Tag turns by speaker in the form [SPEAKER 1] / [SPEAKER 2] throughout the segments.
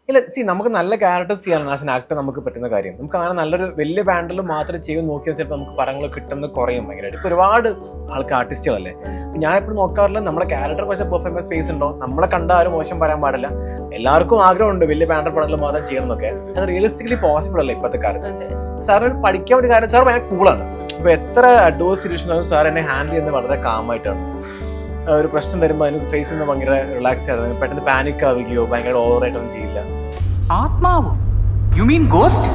[SPEAKER 1] ഇല്ല, നമുക്ക് നല്ല ക്യാരക്ടേഴ്സ് ചെയ്യാനാണ് ആസ് എൻ ആക്ടർ നമുക്ക് പറ്റുന്ന കാര്യം. നമുക്ക് അങ്ങനെ നല്ലൊരു വലിയ ബാൻഡിൽ മാത്രം ചെയ്ത് നോക്കിയാൽ ചിലപ്പോൾ നമുക്ക് പടങ്ങൾ കിട്ടുന്നത് കുറയും ഭയങ്കരമായിട്ട്. ഇപ്പോൾ ഒരുപാട് ആൾക്ക് ആർട്ടിസ്റ്റുകളല്ലേ. ഞാൻ എപ്പോഴും നോക്കാറില്ല നമ്മുടെ ക്യാരക്ടർ കുറച്ച് പെർഫോമൻസ് സ്പേസ് ഉണ്ടോ, നമ്മളെ കണ്ട ആരും മോശം പറയാൻ പാടില്ല. എല്ലാവർക്കും ആഗ്രഹമുണ്ട് വലിയ ബാൻഡർ പടങ്ങൾ മാത്രം ചെയ്യണം എന്നൊക്കെ. അത് റിയലിസ്റ്റിക്കലി പോസിബിൾ അല്ല ഇപ്പോഴത്തെ കാലത്ത്. സാറിന് പഠിക്കാൻ ഒരു കാര്യം, സാർ ഭയങ്കര കൂളാണ്. ഇപ്പോൾ എത്ര അഡ്വേഴ്സ് സിറ്റുവേഷൻ സാർ എന്നെ ഹാൻഡിൽ ചെയ്യുന്നത് വളരെ കാമായിട്ടാണ്. ഒരു പ്രശ്നം വരുമ്പോൾ അതിന് ഫേസ് ചെയ്യുന്നത് ഭയങ്കര റിലാക്സ് ആണ്. പെട്ടെന്ന് പാനിക് ആവുകയോ ഭയങ്കര ഓവറായിട്ടൊന്നും ചെയ്യില്ല.
[SPEAKER 2] ആത്മാവ്? You mean ghost?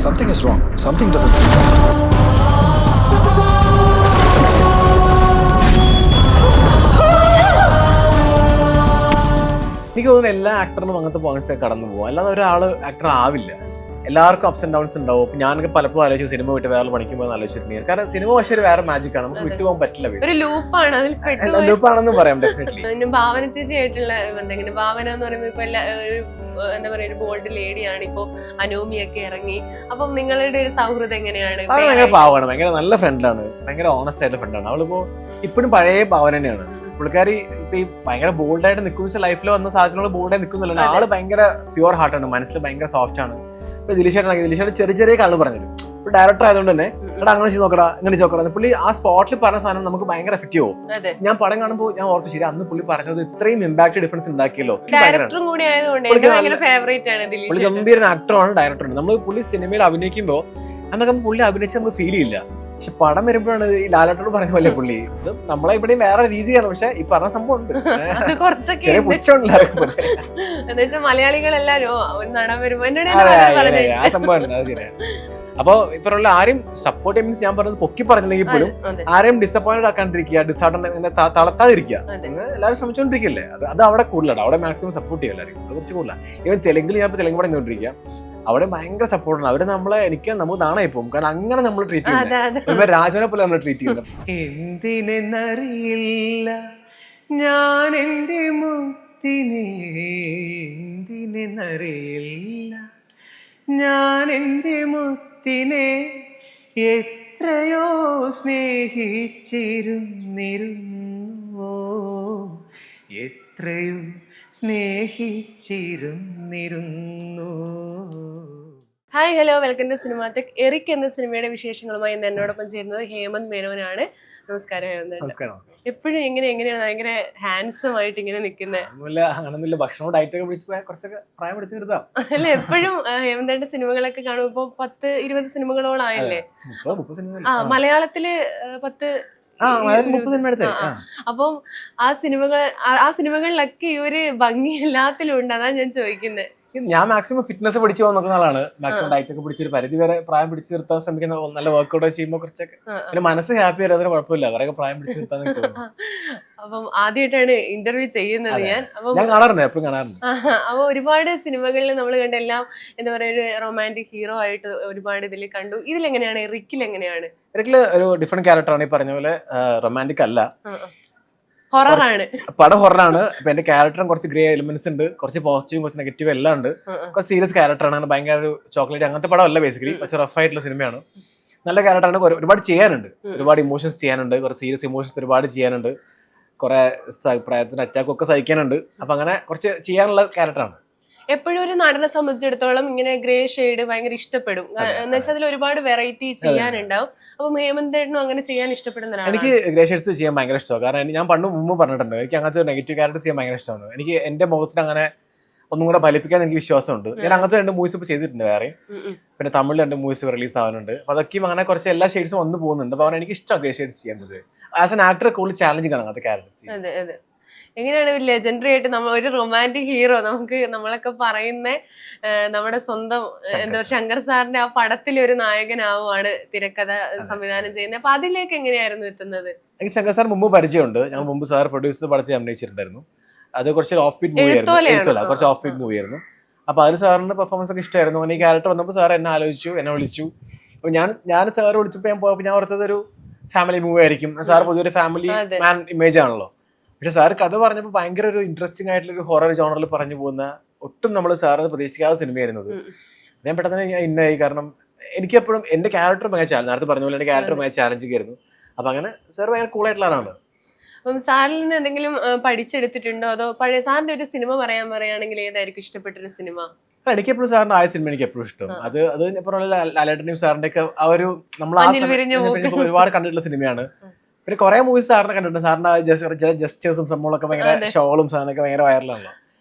[SPEAKER 3] Something is wrong. Something doesn't seem right.
[SPEAKER 1] എനിക്ക് തോന്നുന്നു എല്ലാ ആക്ടറിനും അങ്ങനത്തെ പോയിന്റ്സ് കടന്നു പോകും. അല്ലാതെ ഒരാൾ ആക്ടർ ആവില്ല. എല്ലാവർക്കും അപ്സ് ആൻഡ് ഡൗൺസ് ഉണ്ടാവും. ഞാനൊക്കെ പലപ്പോഴും ആലോചിച്ചു സിനിമ വിട്ട് വേറെ പണിക്കുമ്പോൾ ആലോചിച്ചിട്ടുണ്ട്. കാരണം സിനിമ പക്ഷേ ഒരു വേറെ മാജിക് ആണ്, നമുക്ക് വിട്ടുപോകാൻ പറ്റില്ല.
[SPEAKER 4] ഒരു
[SPEAKER 1] ലൂപ്പാണെന്ന് പറയാം ഡെഫിനറ്റ്ലി.
[SPEAKER 4] ഭാവന ചേച്ചി ആയിട്ടുള്ള ബന്ധം, ഭാവന എന്ന് പറയുമ്പോൾ ഇപ്പൊ എന്താ പറയാ, ഒരു ബോൾഡ് ലേഡിയാണ്. ഇപ്പൊ അനോമിയൊക്കെ ഇറങ്ങി. അപ്പം നിങ്ങളുടെ ഒരു സൗഹൃദം എങ്ങനെയാണ്?
[SPEAKER 1] ഭയങ്കര പാവാണ്, ഭയങ്കര നല്ല ഫ്രണ്ടാണ്, ഭയങ്കര ഓണസ്റ്റ് ആയിട്ടുള്ള ഫ്രണ്ടാണ്. അവളിപ്പോ ഇപ്പോഴും പഴയ ഭാവന തന്നെയാണ്. പുള്ളിക്കാരി ഇപ്പൊ ഈ ഭയങ്കര ബോൾഡായിട്ട് നിൽക്കുന്ന ലൈഫിൽ വന്ന സാഹചര്യങ്ങൾ ബോൾഡായി നിൽക്കുന്നില്ല. ആള് ഭയങ്കര പ്യുവർ ഹാർട്ടാണ്, മനസ്സിൽ ഭയങ്കര സോഫ്റ്റ് ആണ്. ഇപ്പൊ ദിലീഷേട്ടൻ ചെറിയ ചെറിയ കാര്യം പറഞ്ഞത്. ഇപ്പൊ ഡയറക്ടർ ആയതുകൊണ്ട് തന്നെ എടാ അങ്ങനെ ചെയ്ത് നോക്കടാ, ഇങ്ങനെ നോക്കടാ, പുള്ളി ആ സ്പോട്ടിൽ പറഞ്ഞ സാധനം നമുക്ക് ഭയങ്കര എഫക്റ്റീവ് ആവും. ഞാൻ പടം കാണുമ്പോൾ ഞാൻ ഓർത്തു, ശരി അന്ന് പുള്ളി പറഞ്ഞത് ഇത്രയും ഇമ്പാക്ട് ഡിഫറൻസ് ഉണ്ടാക്കിയല്ലോ. പുള്ളി ഗംഭീര ആക്ടറാണ്, ഡയറക്ടറാണ്. നമ്മൾ പുള്ളി സിനിമയിൽ അഭിനയിക്കുമ്പോൾ അന്നൊക്കെ പുള്ളി അഭിനയിച്ച് നമുക്ക് ഫീൽ ചെയ്യില്ല. പക്ഷെ പടം വരുമ്പോഴാണ് ഈ ലാലേട്ടനോട് പറഞ്ഞ പോലെ പുള്ളി നമ്മളെ ഇവിടെ വേറെ രീതിയാണ്. പക്ഷെ ഈ പറഞ്ഞ സംഭവം ഉണ്ട്, ചെറിയ പുച്ഛമുണ്ടാകും
[SPEAKER 4] മലയാളികളെല്ലാരും
[SPEAKER 1] ആ സംഭവം ഉണ്ട്. അത് ശരിയാണ്. അപ്പൊ ഇപ്പറുള്ള ആരും സപ്പോർട്ട് മീൻസ് ഞാൻ പറഞ്ഞത് പൊക്കി പറഞ്ഞില്ലെങ്കിൽ പോലും ആരെയും ഡിസപ്പോയിന്റഡ് ആക്കാണ്ടിരിക്കുക, ഡിസാർട്ടർ തളർത്താതിരിക്കുക, എല്ലാവരും ശ്രമിച്ചോണ്ടിരിക്കല്ലേ. അത് അവിടെ കൂടുതലാണ്. അവിടെ മാക്സിമം സപ്പോർട്ട് ചെയ്യും എല്ലാവരും. അത് കുറച്ച് കൂടുതലാണ്. ഇവൻ തെലുങ്കിൽ ഞാൻ തെലുങ്ക് പടം ചെയ്തോണ്ടിരിക്കുക, അവിടെ ഭയങ്കര സപ്പോർട്ടാണ്. അവര് നമ്മളെ നമുക്ക് നാണായി പോകും. കാരണം അങ്ങനെ നമ്മൾ ട്രീറ്റ് ചെയ്യുന്നത് രാജനെ പോലെ നമ്മൾ ട്രീറ്റ് ചെയ്യുന്നത്. എന്തിനെന്നറിയില്ല ഞാൻ എന്റെ മുത്തിനെ, എന്തിനെന്നറിയില്ല ഞാൻ എന്റെ മുത്തിനെ എത്രയോ സ്നേഹിച്ചിരുന്നിരുന്നു, എത്രയോ സ്നേഹിച്ചിരുന്നിരുന്നു.
[SPEAKER 4] Hi, hello, welcome to Cinematech. Eric എന്ന സിനിമയുടെ വിശേഷങ്ങളുമായി ഇന്ന് എന്നോടൊപ്പം ചേരുന്നത് ഹേമന്ത് മേനോനാണ്. നമസ്കാരം ഹേമന്ത്. എപ്പോഴും എങ്ങനെയാണ് ഭയങ്കര ഹാൻസം ആയിട്ട് ഇങ്ങനെ നിൽക്കുന്നത്?
[SPEAKER 1] അങ്ങനൊന്നുമില്ല, ഭക്ഷണവും ഡയറ്റൊക്കെ പിടിച്ച് കുറച്ചൊക്കെ പ്രായം പിടിച്ച് നിർത്താം.
[SPEAKER 4] അല്ല, എപ്പോഴും ഹേമന്തന്റെ സിനിമകളൊക്കെ കാണുമ്പോൾ ഇപ്പൊ 10-20 സിനിമകളോളായല്ലേ? മലയാളത്തില് 10 അപ്പം ആ സിനിമകളിലൊക്കെ ഈ ഒരു ഭംഗി എല്ലാത്തിലും ഉണ്ട്. അതാ ഞാൻ ചോദിക്കുന്നത്.
[SPEAKER 1] ഞാൻ മാക്സിമം ഫിറ്റ്നസ് പഠിച്ചു പോകാൻ നോക്കുന്ന ആളാണ്. മാക്സിമം ഡയറ്റ് ഒക്കെ പിടിച്ചൊരു പരിധി വരെ പ്രായം പിടിച്ചു നിർത്താൻ ശ്രമിക്കുന്ന, നല്ല വർക്ക്ഔട്ട് ചെയ്യുമ്പോൾ കുറച്ചൊക്കെ പിന്നെ മനസ്സ് ഹാപ്പി ആയിട്ട് അതിന് കുഴപ്പമില്ല. അവരൊക്കെ പ്രായം പിടിച്ചു നിർത്താൻ.
[SPEAKER 4] അപ്പം ആദ്യമായിട്ടാണ് ഇന്റർവ്യൂ ചെയ്യുന്നത് ഞാൻ.
[SPEAKER 1] ഞാൻ കാണാറുണ്ട്, എപ്പോഴും കാണാറുണ്ട്.
[SPEAKER 4] അപ്പൊ ഒരുപാട് സിനിമകളിൽ നമ്മൾ കണ്ട എല്ലാം എന്താ പറയാ, ഒരു റൊമാൻറ്റിക് ഹീറോ ആയിട്ട് ഒരുപാട് ഇതിൽ കണ്ടു. ഇതിലെങ്ങനെയാണ്, എറിക്കിൽ എങ്ങനെയാണ്?
[SPEAKER 1] എറിക്കില് ഒരു ഡിഫറെന്റ് ക്യാരക്ടറാണ്. ഈ പറഞ്ഞ പോലെ റൊമാൻറ്റിക് അല്ല,
[SPEAKER 4] ഹൊററാണ്.
[SPEAKER 1] പടം ഹൊററാണ്. ഇപ്പൊ എന്റെ ക്യാരക്ടറും കുറച്ച് ഗ്രേ എലിമെന്റ്സ് ഉണ്ട്, കുറച്ച് പോസിറ്റീവും കുറച്ച് നെഗറ്റീവും എല്ലാം ഉണ്ട്. കുറച്ച് സീരിയസ് ക്യാരക്ടറാണ്, ഭയങ്കര ഒരു ചോക്ലേറ്റ് അങ്ങനത്തെ പടം അല്ല. ബേസിക്കലി കുറച്ച് റഫ് ആയിട്ടുള്ള സിനിമയാണ്. നല്ല ക്യാരക്ടറാണ്. ഒരുപാട് ചെയ്യാനുണ്ട്, ഒരുപാട് ഇമോഷൻസ് ചെയ്യാനുണ്ട്, കുറച്ച് സീരിയസ് ഇമോഷൻസ് ഒരുപാട് ചെയ്യാനുണ്ട്, കുറെ പ്രായത്തിന് അറ്റാക്ക് ഒക്കെ സഹിക്കാനുണ്ട്. അപ്പൊ അങ്ങനെ കുറച്ച് ചെയ്യാനുള്ള ക്യാരക്ടറാണ്.
[SPEAKER 4] എപ്പോഴും ഒരു നടനെ സംബന്ധിച്ചിടത്തോളം ഇങ്ങനെ ഗ്രേ ഷെയ്ഡ് ഭയങ്കര ഇഷ്ടപ്പെടും. എന്ന് വെച്ചാൽ അതിൽ ഒരുപാട് വെറൈറ്റി ചെയ്യാനുണ്ടാവും. അപ്പം ഹേമന്തേട്ടനും അങ്ങനെ ചെയ്യാൻ ഇഷ്ടപ്പെടുന്ന.
[SPEAKER 1] എനിക്ക് ഗ്രേ ഷെയ്ഡ്സ് ചെയ്യാൻ ഭയങ്കര ഇഷ്ടമാണ്. കാരണം ഞാൻ മുമ്പ് പറഞ്ഞിട്ടുണ്ട്, എനിക്ക് അങ്ങനത്തെ നെഗറ്റീവ് ക്യാരക്ടർ ചെയ്യാൻ ഭയങ്കര ഇഷ്ടമാണ്. എനിക്ക് എന്റെ മുഖത്തിന് അങ്ങനെ ഒന്നും കൂടെ ഫലിപ്പിക്കാൻ എനിക്ക് വിശ്വാസമുണ്ട്. ഞാൻ അങ്ങനത്തെ 2 മൂവീസ് ഇപ്പൊ ചെയ്തിട്ടുണ്ട് വേറെ. പിന്നെ തമിഴിൽ 2 മൂവീസ് റിലീസ് ആവാനുണ്ട്. അപ്പൊ അതൊക്കെയും അങ്ങനെ കുറച്ച് എല്ലാ ഷെയ്ഡ്സും വന്ന് പോകുന്നുണ്ട്. അപ്പൊ എനിക്ക് ഇഷ്ടമാണ് ഗ്രേ ഷെയ്ഡ്സ് ചെയ്യുന്നത്. ആസ് എൻ ആക്ടർ കൂടുതൽ ചാലഞ്ചിങ് ആണ് അങ്ങനത്തെ ക്യാരക്ടേഴ്സ്.
[SPEAKER 4] എങ്ങനെയാണ് ലെജൻഡറി ആയിട്ട് നമ്മൾ ഒരു റൊമാൻറ്റിക് ഹീറോ നമ്മളൊക്കെ പറയുന്ന നമ്മുടെ സ്വന്തം എന്താ ശങ്കർ സാറിന്റെ ആ പടത്തിലെ ഒരു നായകനാവുകയാണ് തിരക്കഥ സംവിധാനം ചെയ്യുന്നത്. അപ്പൊ അതിലേക്ക് എങ്ങനെയായിരുന്നു എത്തുന്നത്?
[SPEAKER 1] എനിക്ക് ശങ്കർ സാർ മുമ്പ് പരിചയമുണ്ട്. ഞാൻ മുമ്പ് സാർ പ്രൊഡ്യൂസർ പടത്തിൽ അഭിനയിച്ചിട്ടുണ്ടായിരുന്നു. അത് കുറച്ച് ഓഫ് ബീറ്റ് മൂവി ആയിരുന്നു, കുറച്ച് ഓഫ് ബീറ്റ് മൂവി ആയിരുന്നു. അപ്പൊ അതിൽ സാറിന്റെ പെർഫോമൻസ് ഒക്കെ ഇഷ്ടമായിരുന്നു. അങ്ങനെ ഈ ക്യാരക്ടർ വന്നപ്പോൾ സാർ എന്നെ വിളിച്ചു. അപ്പൊ ഞാൻ സാർ വിളിച്ചപ്പോൾ ഞാൻ പോയപ്പോൾ ഞാൻ ഓർത്തത് ഒരു ഫാമിലി മൂവി ആയിരിക്കും. സാർ പൊതുവെ ഒരു ഫാമിലി മാൻ ഇമേജ് ആണല്ലോ. പക്ഷെ സാർ കഥ പറഞ്ഞപ്പോൾ ഭയങ്കര ഒരു ഇൻട്രസ്റ്റിംഗ് ആയിട്ടുള്ള ഒരു ഹൊറർ ജോണറിൽ പറഞ്ഞു പോകുന്ന, ഒട്ടും നമ്മൾ സാറിന് പ്രതീക്ഷിക്കാത്ത സിനിമയായിരുന്നത്. ഞാൻ പെട്ടെന്ന് ഞാൻ ഇന്നായി. കാരണം എനിക്കെപ്പോഴും എന്റെ ക്യാരക്ടർ ഭയങ്കര നേരത്തെ പറഞ്ഞ പോലെ എന്റെ ക്യാരക്ടർ ഭയങ്കര ചാലഞ്ചിങ് ആയിരുന്നു. അപ്പൊ അങ്ങനെ സാർ ഭയങ്കര കൂളായിട്ടുള്ള ആളാണ്.
[SPEAKER 4] അപ്പം സാറിൽ നിന്ന് എന്തെങ്കിലും പഠിച്ചെടുത്തിട്ടുണ്ടോ, അതോ പഴയ സാറിന്റെ ഒരു സിനിമ പറയുകയാണെങ്കിൽ ഏതായിരിക്കും ഇഷ്ടപ്പെട്ടൊരു സിനിമ?
[SPEAKER 1] എനിക്ക് എപ്പോഴും സാറിന്റെ ആയ സിനിമ എനിക്ക് എപ്പോഴും ഇഷ്ടം. അത് ലാലേട്ടനെയും സാറിന്റെ ഒക്കെ ആ ഒരു നമ്മൾ ഒരുപാട് കണ്ടിട്ടുള്ള സിനിമയാണ്. പിന്നെ കുറെ മൂവീസ് സാറിനെ കണ്ടിട്ടുണ്ട്. സാറിന്റെ ജസ്റ്റേഴ്സും സംഭവങ്ങളൊക്കെ ഭയങ്കര ഷോളും സാറിനൊക്കെ ഭയങ്കര വൈറലാണല്ലോ.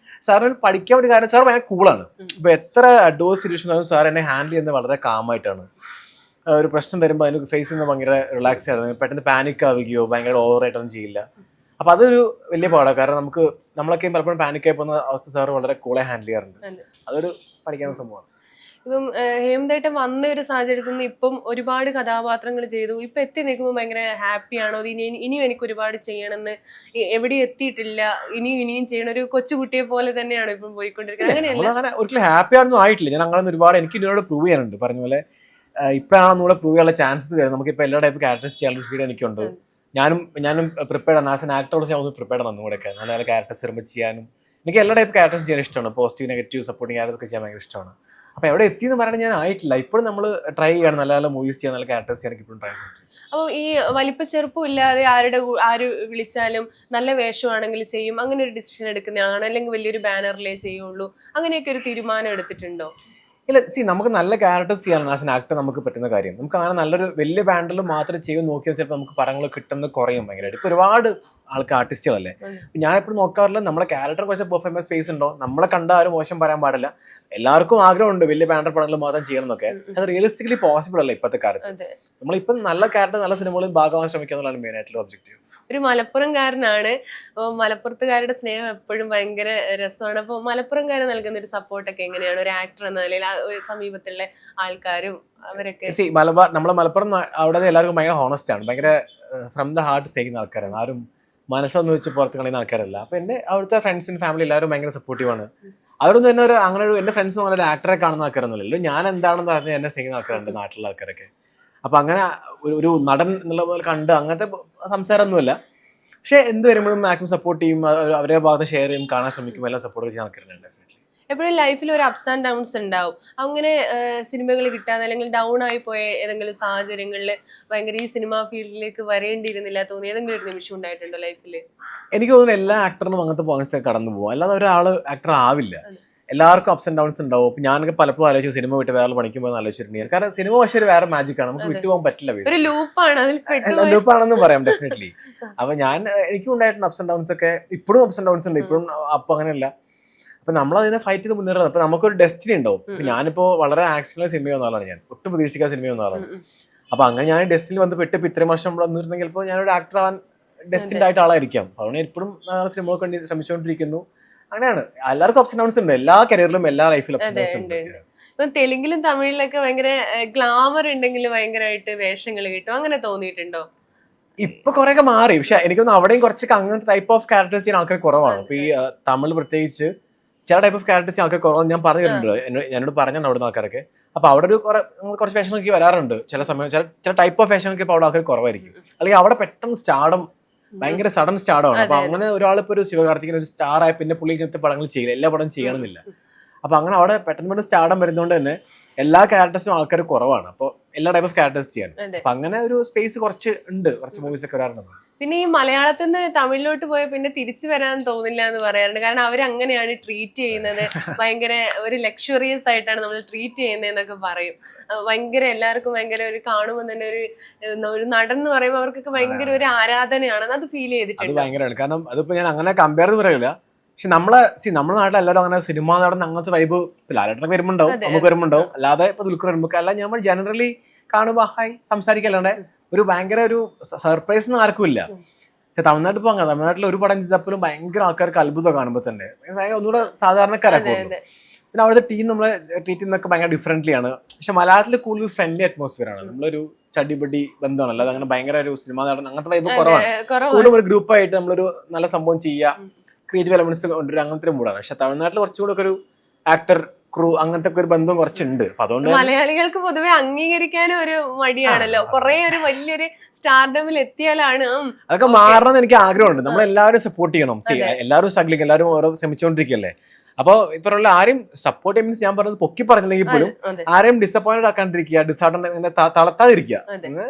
[SPEAKER 1] സാറിന് പഠിക്കാൻ ഒരു കാര്യം, സാർ ഭയങ്കര കൂളാണ്. ഇപ്പൊ എത്ര അഡ്വേഴ്സ് സിറ്റുവേഷൻ ആണെങ്കിലും സാർ എന്നെ ഹാൻഡിൽ ചെയ്യുന്നത് വളരെ കാമായിട്ടാണ്. ഒരു പ്രശ്നം വരുമ്പോൾ അതിന് ഫേസ് ചെയ്യുന്നത് ഭയങ്കര റിലാക്സ് ആണ്. പെട്ടെന്ന് പാനിക് ആവുകയോ ഭയങ്കര ഓവറായിട്ടൊന്നും ചെയ്യില്ല. അപ്പൊ അതൊരു വലിയ പാടാണ്. കാരണം നമ്മളൊക്കെ പലപ്പോഴും പാനിക്കായി പോകുന്ന അവസ്ഥ സാർ വളരെ കൂളായി ഹാൻഡിൽ ചെയ്യാറുണ്ട്. അതൊരു പഠിക്കാവുന്ന സംഭവമാണ്.
[SPEAKER 4] ഇപ്പം ഹേമന്തേട്ടൻ വന്ന ഒരു സാഹചര്യത്തിൽ നിന്ന് ഇപ്പം ഒരുപാട് കഥാപാത്രങ്ങൾ ചെയ്തു. ഇപ്പൊ എത്തി നിൽക്കുമ്പോൾ ഭയങ്കര ഹാപ്പിയാണോ? ഇനിയും എനിക്ക് ഒരുപാട് ചെയ്യണമെന്ന്, എവിടെയും എത്തിയിട്ടില്ല, ഇനിയും ചെയ്യണം, ഒരു കൊച്ചുകുട്ടിയെ പോലെ തന്നെയാണ് ഇപ്പം പോയിക്കൊണ്ടിരിക്കുന്നത്? അങ്ങനെയല്ല,
[SPEAKER 1] അങ്ങനെ ഒരിക്കലും ഹാപ്പി ആണെന്നും ആയിട്ടില്ല. ഞാൻ അങ്ങനെ ഒരുപാട് എനിക്ക് ഇതിനോട് പ്രൂവ് ചെയ്യാനുണ്ട്. പറഞ്ഞ പോലെ ഇപ്പോഴാണ് നമ്മളെ പ്രൂവ് ചെയ്യാനുള്ള ചാൻസസ് വരുന്നത്. നമുക്കിപ്പോൾ എല്ലാ ടൈപ്പ് ക്യാരക്ടേഴ്സ് ചെയ്യാനുള്ള ഫീഡ് എനിക്കുണ്ട്. ഞാനും പ്രിപ്പയർഡ് ആണ്. ആസ് എൻ ആക്ടറോട് ഞാൻ ഒന്ന് പ്രിപ്പയർഡ് ആണ് ഒന്നുകൂടെയൊക്കെ. നല്ല നല്ല ക്യാരക്ടേഴ്സ് വരുമ്പോൾ ചെയ്യാനും എനിക്ക് എല്ലാ ടൈപ്പ് ക്യാരക്ടേഴ്സ് ചെയ്യാൻ ഇഷ്ടമാണ്. പോസിറ്റീവ്, നെഗറ്റീവ്, സപ്പോർട്ടിങ് ക്യാരക്ടേഴ്സ് ഒക്കെ ചെയ്യാൻ ഭയങ്കര ഇഷ്ടമാണ്. അപ്പോൾ എവിടെ എത്തിയെന്ന് പറയാൻ ഞാൻ ആയിട്ടില്ല. ഇപ്പോഴും നമ്മൾ ട്രൈ ചെയ്യണം. നല്ല നല്ല മൂവീസ് ചെയ്യാൻ, നല്ല ക്യാരക്ടേഴ്സ് ചെയ്യാൻ ഇപ്പോഴും ട്രൈ ചെയ്യുന്നുണ്ട്.
[SPEAKER 4] അപ്പോൾ ഈ വലിപ്പച്ചെറുപ്പം ഇല്ലാതെ ആര് വിളിച്ചാലും നല്ല വേഷമാണെങ്കിൽ ചെയ്യും, അങ്ങനെ ഒരു ഡിസിഷൻ എടുക്കുന്നതാണോ? അല്ലെങ്കിൽ വലിയൊരു ബാനറിലേ ചെയ്യുള്ളൂ, അങ്ങനെയൊക്കെ ഒരു തീരുമാനം എടുത്തിട്ടുണ്ടോ?
[SPEAKER 1] ഇല്ല, നമുക്ക് നല്ല ക്യാരക്ടേഴ്സ് ചെയ്യാനാണ് ആസ് എൻ ആക്ടർ നമുക്ക് പറ്റുന്ന കാര്യം. നമുക്ക് അങ്ങനെ നല്ലൊരു വലിയ ബാൻഡിൽ മാത്രം ചെയ്ത് നോക്കിയാൽ ചിലപ്പോൾ നമുക്ക് പടങ്ങൾ കിട്ടുന്നത് കുറയും ഭയങ്കരമായിട്ട്. ഇപ്പോൾ ഒരുപാട് ആർട്ടിസ്റ്റുകളല്ലേ. ഞാൻ എപ്പോഴും നോക്കാറില്ല നമ്മളെ ക്യാരക്ടർ കുറച്ച് പെർഫോമൻസ് സ്പേസ് ഉണ്ടോ, നമ്മളെ കണ്ട ആരും മോശം പറയാൻ പാടില്ല. എല്ലാവർക്കും ആഗ്രഹമുണ്ട് വലിയ ബാൻഡർ പടങ്ങൾ മാത്രം ചെയ്യണം എന്നൊക്കെ. അത് റിയലിസ്റ്റിക്കലി പോസിബിൾ അല്ല ഇപ്പോഴത്തെ കാലത്ത്. നമ്മളിപ്പം നല്ല ക്യാരക്ടർ, നല്ല സിനിമകളിൽ ഭാഗമാകാൻ ശ്രമിക്കുക എന്നുള്ളതാണ് മെയിൻ ആയിട്ടുള്ള ഒബ്ജക്റ്റീവ്.
[SPEAKER 4] ഒരു മലപ്പുറംകാരനാണ്. അപ്പോൾ മലപ്പുറത്തുകാരുടെ സ്നേഹം എപ്പോഴും ഭയങ്കര രസമാണ്. അപ്പോൾ മലപ്പുറംകാർ നൽകുന്ന ഒരു സപ്പോർട്ടൊക്കെ എങ്ങനെയാണ് ഒരു ആക്ടർ എന്ന നിലയിൽ? സമീപത്തുള്ള ആൾക്കാരും അവരൊക്കെ
[SPEAKER 1] നമ്മളെ മലപ്പുറം അവിടെ എല്ലാവർക്കും ഭയങ്കര ഹോണസ്റ്റ് ആണ്. ഭയങ്കര ഫ്രം ദ ഹാർട്ട് ചെയ്യുന്ന ആൾക്കാരാണ്. ആരും മനസ്സൊന്നും വെച്ച് പുറത്ത് കളയുന്ന ആൾക്കാരല്ല. അപ്പൊ എന്റെ അവിടുത്തെ ഫ്രണ്ട്സിനും ഫാമിലി എല്ലാവരും ഭയങ്കര സപ്പോർട്ടീവാണ്. അവരൊന്നും എന്നെ അങ്ങനെ എന്റെ ഫ്രണ്ട്സ് അങ്ങനെ ആക്ടറെ കാണുന്ന ആൾക്കാരൊന്നുമില്ലല്ലോ. ഞാൻ എന്താണെന്ന് പറഞ്ഞാൽ എന്നെ ചെയ്യുന്ന ആൾക്കാരുണ്ട് നാട്ടിലുള്ള ആൾക്കാരൊക്കെ. അപ്പൊ അങ്ങനെ ഒരു നടൻ എന്നുള്ള പോലെ കണ്ട് അങ്ങനത്തെ സംസാരമൊന്നുമില്ല. പക്ഷെ എന്ത് വരുമ്പോഴും മാക്സിമം സപ്പോർട്ട് ചെയ്യും, അവരുടെ ഭാഗത്ത് ഷെയർ ചെയ്യും, കാണാൻ ശ്രമിക്കും, എല്ലാം സപ്പോർട്ട് ചെയ്യാൻ ആൾക്കാരുണ്ട്.
[SPEAKER 4] എപ്പോഴും ലൈഫിൽ ഒരു അപ്സ് ആൻഡ് ഡൗൺസ് ഉണ്ടാവും. അങ്ങനെ സിനിമകൾ കിട്ടാതെ അല്ലെങ്കിൽ ഡൗൺ ആയി പോയ ഏതെങ്കിലും സാഹചര്യങ്ങളിൽ ഭയങ്കര ഈ സിനിമാ ഫീൽഡിലേക്ക് വരേണ്ടിയിരുന്നില്ല തോന്നി ഏതെങ്കിലും ഒരു നിമിഷം ഉണ്ടായിട്ടുണ്ടോ ലൈഫിൽ?
[SPEAKER 1] എനിക്ക് തോന്നുന്നു എല്ലാ ആക്ടറിനും അങ്ങനത്തെ കടന്നു പോകും. അല്ലാതെ ഒരാൾ ആക്ടർ ആവില്ല. എല്ലാവർക്കും അപ്സ് ആൻഡ് ഡൗൺസ് ഉണ്ടാവും. ഞാനൊക്കെ പലപ്പോഴും ആലോചിച്ചു സിനിമ വിട്ട് വേറെ പഠിക്കുമ്പോൾ ആലോചിച്ചിട്ടുണ്ടെങ്കിൽ. കാരണം സിനിമ പക്ഷേ ഒരു വേറെ മാജിക്കാണ്, നമുക്ക് വിട്ടുപോകാൻ പറ്റില്ല.
[SPEAKER 4] ഒരു
[SPEAKER 1] ലൂപ്പാണെന്ന് പറയാം ഡെഫിനറ്റ്ലി. അപ്പൊ എനിക്കും ഉണ്ടായിട്ടുണ്ട് അപ്സ് ആൻഡ് ഡൗൺസ് ഒക്കെ. ഇപ്പോഴും അപ്സ് ആൻഡ് ഡൗൺസ് ഉണ്ട്. ഇപ്പോഴും അപ്പൊ അങ്ങനെയല്ല. അപ്പൊ നമ്മളതിനെ ഫൈറ്റ് ചെയ്ത് മുന്നേറുന്നത്. അപ്പൊ നമുക്കൊരു ഡെസ്റ്റിനി ഉണ്ടാവും. ഞാനിപ്പോ വളരെ ആക്സിഡന്റ് സിനിമ വന്ന ആളാണ്. ഞാൻ ഒട്ടും പ്രതീക്ഷിക്കാത്ത സിനിമ വന്ന ആളാണ്. അപ്പൊ അങ്ങനെ ഞാൻ ഡെസ്റ്റിനിൽ വന്ന് പെട്ട് ഇത്രയും വർഷം വന്നിട്ടുണ്ടെങ്കിൽ ഇപ്പോൾ ഞാനൊരു ആക്ടർ ആവാൻ ഡെസ്റ്റിൻഡ് ആയിട്ട് ആളായിരിക്കാം. അതുകൊണ്ട് ഇപ്പോഴും സിനിമകൾക്ക് വേണ്ടി ശ്രമിച്ചുകൊണ്ടിരിക്കുന്നു. അങ്ങനെയാണ്. എല്ലാവർക്കും അപ്സ് ആൻഡ് ഡൗൺസ് ഉണ്ട്. എല്ലാ കരിയറിലും എല്ലാ ലൈഫിലും അപ്സ് ആൻഡ് ഡൗൺസ് ഉണ്ട്.
[SPEAKER 4] ഇപ്പൊ തെലുങ്കിലും തമിഴിലൊക്കെ ഭയങ്കര ഗ്ലാമർ ഉണ്ടെങ്കിൽ ഭയങ്കരമായിട്ട് വേഷങ്ങൾ കിട്ടും, അങ്ങനെ തോന്നിയിട്ടുണ്ടോ?
[SPEAKER 1] ഇപ്പൊ കുറെയൊക്കെ മാറി. പക്ഷെ എനിക്കൊന്ന് അവിടെയും കുറച്ചൊക്കെ അങ്ങനത്തെ ടൈപ്പ് ഓഫ് ക്യാരക്ടേഴ്സ് ചെയ്യാൻ ആൾക്കാർ കുറവാണ്. ഇപ്പൊ ഈ തമിഴ് പ്രത്യേകിച്ച് ചില ടൈപ്പ് ഓഫ് ക്യാരക്ടേഴ്സ് ആൾക്കാർ കുറവാണ്. ഞാൻ പറഞ്ഞു തരുന്നുണ്ട്, എന്നോട് പറഞ്ഞാണ് അവിടുന്ന് ആൾക്കാരൊക്കെ. അപ്പൊ അവിടെ ഒരു കുറച്ച് ഫാഷനൊക്കെ വരാറുണ്ട് ചില സമയം. ചില ടൈപ്പ് ഓഫ് ഫാഷനൊക്കെ ഇപ്പൊ അവിടെ ആൾക്കാർ കുറവായിരിക്കും. അല്ലെങ്കിൽ അവിടെ പെട്ടെന്ന് സ്റ്റാർഡം, ഭയങ്കര സഡൻ സ്റ്റാർഡമാണ്. അപ്പൊ അങ്ങനെ ഒരാളിപ്പോ ഒരു ശിവകാർത്തികൻ ഒരു സ്റ്റാർ ആയ പിന്നെ പുള്ളി ഇങ്ങനത്തെ പടങ്ങൾ ചെയ്യില്ല, എല്ലാ പടം ചെയ്യണമെന്നില്ല. അപ്പൊ അങ്ങനെ അവിടെ പെട്ടെന്ന് സ്റ്റാർഡം വരുന്നതുകൊണ്ട് തന്നെ എല്ലാ ക്യാരക്ടേഴ്സും ആൾക്കാർ കുറവാണ്. അപ്പോൾ എല്ലാ ടൈപ്പ് ഓഫ് ക്യാരക്ടേഴ്സ് ചെയ്യാൻ. അപ്പൊ അങ്ങനെ ഒരു സ്പേസ് കുറച്ച് ഉണ്ട്, കുറച്ച് മൂവീസ് ഒക്കെ വരാറുണ്ട്.
[SPEAKER 4] പിന്നെ ഈ മലയാളത്തിൽ നിന്ന് തമിഴിലോട്ട് പോയ പിന്നെ തിരിച്ചു വരാൻ തോന്നില്ല എന്ന് പറയാറുണ്ട്. കാരണം അവരങ്ങനെയാണ് ട്രീറ്റ് ചെയ്യുന്നത്, ഭയങ്കര ഒരു ലക്ഷറിയസ് ആയിട്ടാണ് നമ്മൾ ട്രീറ്റ് ചെയ്യുന്നതെന്നൊക്കെ പറയും. ഭയങ്കര എല്ലാവർക്കും ഭയങ്കര ഒരു കാണുമ്പോൾ തന്നെ ഒരു നടൻ എന്ന് പറയുമ്പോൾ അവർക്കൊക്കെ ഭയങ്കര ഒരു ആരാധനയാണ്. അത് ഫീൽ ചെയ്തിട്ടുണ്ട്.
[SPEAKER 1] അത് ഭയങ്കരമാണ്. കാരണം അതിപ്പോ ഞാൻ അങ്ങനെ കമ്പയർ ചെയ്ത് പറയില്ല. പക്ഷെ നമ്മുടെ നാട്ടിൽ എല്ലാവരും അങ്ങനെ സിനിമ നടൻ അങ്ങനത്തെ വൈബ് ലാലേട്ടനൊക്കെ വരുമ്പോണ്ടാവും, നമുക്ക് വരുമ്പോണ്ടാവും. അല്ലാതെ ഇപ്പൊ ദുൽഖർ വരുമ്പോ അല്ല നമ്മൾ ജനറലി കാണുമ്പോ ഹായ് സംസാരിക്കല്ലാണ്ട് ഒരു ഭയങ്കര ഒരു സർപ്രൈസ് ഒന്നും ആർക്കും ഇല്ല. പക്ഷെ തമിഴ്നാട്ടിൽ ഇപ്പൊ അങ്ങനെ തമിഴ്നാട്ടിൽ ഒരു പടം ചെയ്തപ്പോഴും ഭയങ്കര ആൾക്കാർക്ക് അത്ഭുതം കാണുമ്പോൾ തന്നെ ഒന്നുകൂടെ സാധാരണക്കാരൊക്കെ. പിന്നെ അവിടുത്തെ ടീം നമ്മളെ ട്രീറ്റ് ചെയ്യുന്നതൊക്കെ ഭയങ്കര ഡിഫറെന്റ്ലി ആണ്. പക്ഷെ മലയാളത്തിൽ കൂടുതൽ ഫ്രണ്ട്ലി അറ്റ്മോസ്ഫിയർ ആണ്. നമ്മളൊരു ചടിപടി ബന്ധമാണ്, അല്ലാതെ അങ്ങനെ ഭയങ്കര ഒരു സിനിമ നടൻ അങ്ങനത്തെ വൈബ് കുറവാണ്. കൂടുതൽ ഒരു ഗ്രൂപ്പായിട്ട് നമ്മളൊരു നല്ല സംഭവം ചെയ്യുക, ക്രിയേറ്റീവ് എലമെന്റ്സ് കൊണ്ടുവരിക, അങ്ങനത്തെ മൂടാണ്. പക്ഷെ തമിഴ്നാട്ടിൽ കുറച്ചുകൂടെ ഒക്കെ ഒരു ആക്ടർ ക്രൂ അങ്ങനത്തെ ഒരു ബന്ധം കുറച്ചുണ്ട്. അതുകൊണ്ട്
[SPEAKER 4] മലയാളികൾക്ക് പൊതുവെ അംഗീകരിക്കാനും ഒരു മടിയാണല്ലോ. കുറെ ഒരു വലിയൊരു സ്റ്റാർഡമിൽ എത്തിയാലാണ്
[SPEAKER 1] അതൊക്കെ മാറണമെന്ന് എനിക്ക് ആഗ്രഹമുണ്ട്. നമ്മളെല്ലാവരും സപ്പോർട്ട് ചെയ്യണം. എല്ലാവരും സ്ട്രഗ്ലിങ്, എല്ലാവരും ഓരോ ശ്രമിച്ചുകൊണ്ടിരിക്കുകയല്ലേ. അപ്പോൾ ഇപ്പൊ ആരെയും സപ്പോർട്ട് മീൻസ് ഞാൻ പറഞ്ഞത് പൊക്കി പറഞ്ഞില്ലെങ്കിൽ പോലും
[SPEAKER 4] അതെ
[SPEAKER 1] ആരെയും ഡിസപ്പോയിന്റഡ് ആക്കാണ്ടിരിക്കുക, ഡിസാർട്ടൻ തളർത്താതിരിക്കുക,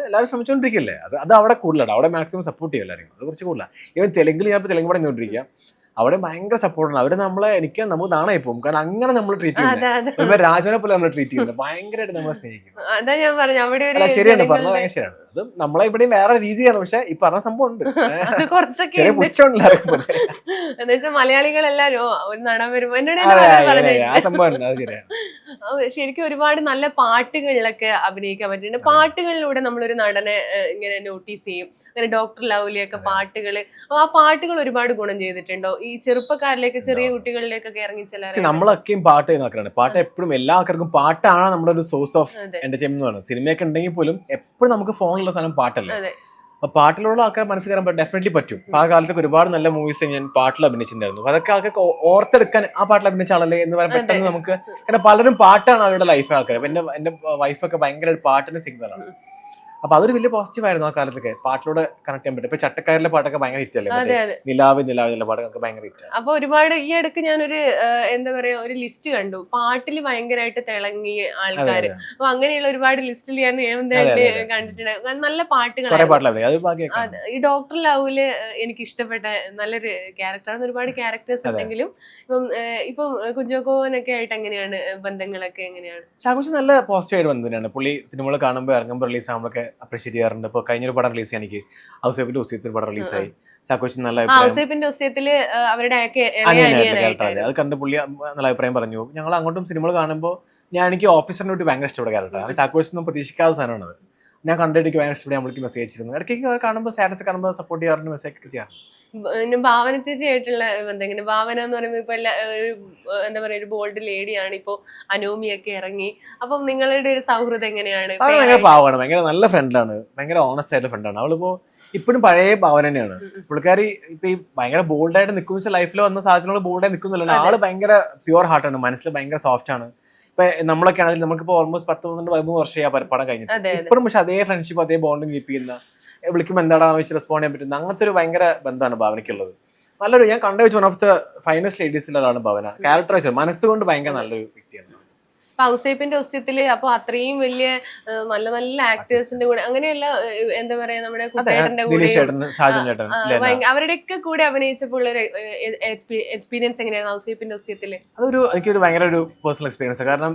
[SPEAKER 1] എല്ലാവരും ശ്രമിച്ചുകൊണ്ടിരിക്കില്ലേ. അത് അവിടെ കൂടുതലാണ്, അവിടെ മാക്സിമം സപ്പോർട്ട് ചെയ്യും എല്ലാവരും. അത് കുറച്ച് കൂടുതലാണ്. ഈവൻ തെലുങ്കിൽ ഞാൻ തെലുങ്ക് പടം ചെയ്തോണ്ടിരിക്കുക, അവിടെ ഭയങ്കര സപ്പോർട്ടാണ്. അവര് നമ്മളെ നമുക്ക് നാണായി പോകും, കാരണം അങ്ങനെ നമ്മൾ ട്രീറ്റ് ചെയ്യുന്നത് രാജനെ പോലെ നമ്മൾ ട്രീറ്റ് ചെയ്യുന്നത്, ഭയങ്കരമായിട്ട് നമ്മളെ സ്നേഹിക്കും.
[SPEAKER 4] അതാ ഞാൻ പറഞ്ഞു അവിടെ
[SPEAKER 1] അല്ല ശരിയാണ്, പറഞ്ഞത് ഭയങ്കര ശരിയാണ്. അത് നമ്മളെ ഇവിടെയും വേറെ രീതിയാണ്, പക്ഷെ ഈ പറഞ്ഞ സംഭവം ഉണ്ട്,
[SPEAKER 4] കുറച്ചൊക്കെ
[SPEAKER 1] ചെറിയ പുച്ഛമുണ്ട്.
[SPEAKER 4] എന്ന് വെച്ചാൽ മലയാളികളെല്ലാരും ഒരു നടൻ വരുമ്പോ എന്നോട്
[SPEAKER 1] ആ സംഭവം ഉണ്ട്, അത് ശരിയാണ്.
[SPEAKER 4] ശരിക്കും ഒരുപാട് നല്ല പാട്ടുകളിലൊക്കെ അഭിനയിക്കാൻ പറ്റുന്നുണ്ട്. പാട്ടുകളിലൂടെ നമ്മളൊരു നടനെ ഇങ്ങനെ നോട്ടീസ് ചെയ്യും. അങ്ങനെ ഡോക്ടർ ലൗലിയൊക്കെ പാട്ടുകള്, ആ പാട്ടുകൾ ഒരുപാട് ഗുണം ചെയ്തിട്ടുണ്ടോ ഈ ചെറുപ്പക്കാരിലേക്ക്, ചെറിയ കുട്ടികളിലേക്കൊക്കെ ഇറങ്ങി ചെല്ലാൻ?
[SPEAKER 1] നമ്മളൊക്കെയും പാട്ട് ചെയ്യുന്ന പാട്ട് എപ്പോഴും എല്ലാ ആൾക്കാർക്കും പാട്ടാണ് നമ്മുടെ ഒരു സോഴ്സ് ഓഫ് എന്റർടൈൻമെന്റ് എന്ന് പറയുന്നത്. സിനിമയൊക്കെ ഉണ്ടെങ്കിൽ പോലും എപ്പോഴും നമുക്ക് ഫോണിലുള്ള സാധനം പാട്ടല്ലേ. അപ്പൊ പാട്ടിലുള്ള ആൾക്കാർ മനസ്സിൽ കയറാൻ ഡെഫിനറ്റ്ലി പറ്റും. ആ കാലത്തൊക്കെ ഒരുപാട് നല്ല മൂവീസ് ഞാൻ പാട്ടിൽ അഭിനയിച്ചിട്ടുണ്ടായിരുന്നു. അതൊക്കെ ആൾക്കാർക്ക് ഓർത്തെടുക്കാൻ ആ പാട്ടിൽ അഭിനയിച്ച ആളല്ലേ എന്ന് പറയാൻ പെട്ടെന്ന് നമുക്ക്, കാരണം പലരും പാട്ടാണ് അവരുടെ ലൈഫ് ആൾക്കാർ. അപ്പൊ എന്റെ വൈഫൊക്കെ ഭയങ്കര ഒരു പാട്ടിന്റെ സിഗ്നലാണ്. അപ്പൊ അതൊരു വലിയ പോസിറ്റീവ് ആയിരുന്നു ആ കാലത്തൊക്കെ, പാട്ടിലൂടെ കണക്ട് ചെയ്യാൻ പറ്റും. ഇപ്പൊ ചട്ടക്കാരിലെ പാട്ടൊക്കെ ഭയങ്കര ഹിറ്റ് അല്ലേ, നിലാവ് എന്നുള്ള പാട്ടൊക്കെ ഭയങ്കര ഹിറ്റ്.
[SPEAKER 4] അപ്പൊ ഒരുപാട് ഈ അടുക്ക് ഞാനൊരു എന്താ പറയാ ഒരു ലിസ്റ്റ് കണ്ടു, പാട്ടിൽ ഭയങ്കരമായിട്ട് തിളങ്ങിയ ആൾക്കാര്. അപ്പൊ അങ്ങനെയുള്ള ഒരുപാട് ലിസ്റ്റിൽ ഞാൻ കണ്ടിട്ടുണ്ട്. നല്ല പാട്ടുകളാണ്. ഈ ഡോക്ടർ ലവില് എനിക്ക് ഇഷ്ടപ്പെട്ട നല്ലൊരു ക്യാരക്ടറാണ്. ഒരുപാട് ക്യാരക്ടേഴ്സ് ഉണ്ടെങ്കിലും ഇപ്പം കുഞ്ചോക്കോനൊക്കെ ആയിട്ട് എങ്ങനെയാണ് ബന്ധങ്ങളൊക്കെ, എങ്ങനെയാണ്?
[SPEAKER 1] ചാക്കോച്ചൻ നല്ല പോസിറ്റീവ് ആയിട്ട് വന്നതാണ്. പുള്ളി സിനിമകൾ കാണുമ്പോൾ ഇറങ്ങുമ്പോൾ റിലീസ് ആകുമ്പോഴൊക്കെ അപ്രീഷിയേറ്റ് ചെയ്യാറുണ്ട്. ഇപ്പോൾ കഴിഞ്ഞൊരു പടം റിലീസ് ചെയ്യാൻ എനിക്ക് ഔസേപ്പിന്റെ ഒസ്യത്തിൽ പടം റിലീസായി. ചാക്കോച്ചൻ നല്ല അത് കണ്ട് പുള്ളി നല്ല അഭിപ്രായം പറഞ്ഞു. ഞങ്ങൾ അങ്ങോട്ടും സിനിമകൾ കാണുമ്പോൾ എനിക്ക് ഓഫീസറിനെ വിട്ട് ഭയങ്കര ഇഷ്ടപ്പെട്ട ക്യാരക്ടറാണ്. ചാക്കോച്ചൊന്നും പ്രതീക്ഷിക്കാത്ത സാധനമാണത്. ഞാൻ കണ്ടിട്ട് ഭയങ്കര ഇഷ്ടപ്പെട്ട നമ്മൾക്ക് മെസ്സേജ് അയച്ചിരുന്നു. ഇടയ്ക്ക് കാണുമ്പോൾ സ്റ്റാറ്റസ് കാണുമ്പോൾ സപ്പോർട്ട് ചെയ്യാറുണ്ട്, മെസ്സേജ് ഒക്കെ ചെയ്യാറുണ്ട്.
[SPEAKER 4] ഭാവന ചേച്ചി ആയിട്ടുള്ള ബന്ധം, ഭാവന എന്ന് പറയുമ്പോൾ ഇപ്പൊ എന്താ പറയാ ഒരു ബോൾഡ് ലേഡിയാണ്. ഇപ്പൊ അനോമിയൊക്കെ ഇറങ്ങി. അപ്പം നിങ്ങളുടെ ഒരു സൗഹൃദം എങ്ങനെയാണ്?
[SPEAKER 1] ഭയങ്കര പാവാണ്, ഭയങ്കര നല്ല ഫ്രണ്ടാണ്, ഭയങ്കര ഓണസ്റ്റ് ആയിട്ടുള്ള ഫ്രണ്ടാണ്. അവളിപ്പോ ഇപ്പോഴും പഴയ ഭാവന തന്നെയാണ്. പുള്ളിക്കാരി ഇപ്പൊ ഈ ഭയങ്കര ബോൾഡായിട്ട് നിൽക്കുന്ന ലൈഫിൽ വന്ന സാഹചര്യങ്ങൾ ബോൾഡായി നിൽക്കുന്നില്ല. ആള് ഭയങ്കര പ്യുവർ ഹാർട്ടാണ്, മനസ്സിൽ ഭയങ്കര സോഫ്റ്റ് ആണ്. ഇപ്പൊ നമ്മളൊക്കെ ആണെങ്കിൽ നമുക്കിപ്പോ ഓൾമോസ്റ്റ് 10-13 വർഷമായി പടം കഴിഞ്ഞിട്ട് ഇപ്പോഴും പക്ഷെ അതേ ഫ്രണ്ട്ഷിപ്പ്, അതേ ബോണ്ടും കീപ്പ് ചെയ്യുന്ന, വിളിക്കുമ്പോൾ എന്താണെന്ന് വെച്ച് റെസ്പോണ്ട് ചെയ്യാൻ പറ്റുന്ന അങ്ങനത്തെ ഒരു ഭയങ്കര ബന്ധമാണ് ഭാവനയ്ക്കുള്ളത്. നല്ലൊരു, ഞാൻ കണ്ടു വെച്ച് വൺ ഓഫ് ദ ഫൈനസ്റ്റ് ലേഡീസിലാണ് ഭാവന. ക്യാരക്ടറൈസ് മനസ്സുകൊണ്ട് ഭയങ്കര നല്ലൊരു വ്യക്തിയാണ്.
[SPEAKER 4] ഔസേപ്പിന്റെ ഒസ്യത്തില് അപ്പൊ അത്രയും വലിയ നല്ല നല്ല ആക്ടേഴ്സിന്റെ കൂടെ, അങ്ങനെയല്ല എന്താ പറയാ നമ്മുടെ കുട്ടേട്ടന്റെ കൂടെ അവരുടെയൊക്കെ കൂടെ അഭിനയിച്ചപ്പോൾ ഒരു എക്സ്പീരിയൻസ് എങ്ങനെയാണ് ഔസേപ്പിന്റെ ഒസ്യത്തില്?
[SPEAKER 1] അതൊരു എനിക്കൊരു ഭയങ്കര ഒരു പേഴ്സണൽ എക്സ്പീരിയൻസ്. കാരണം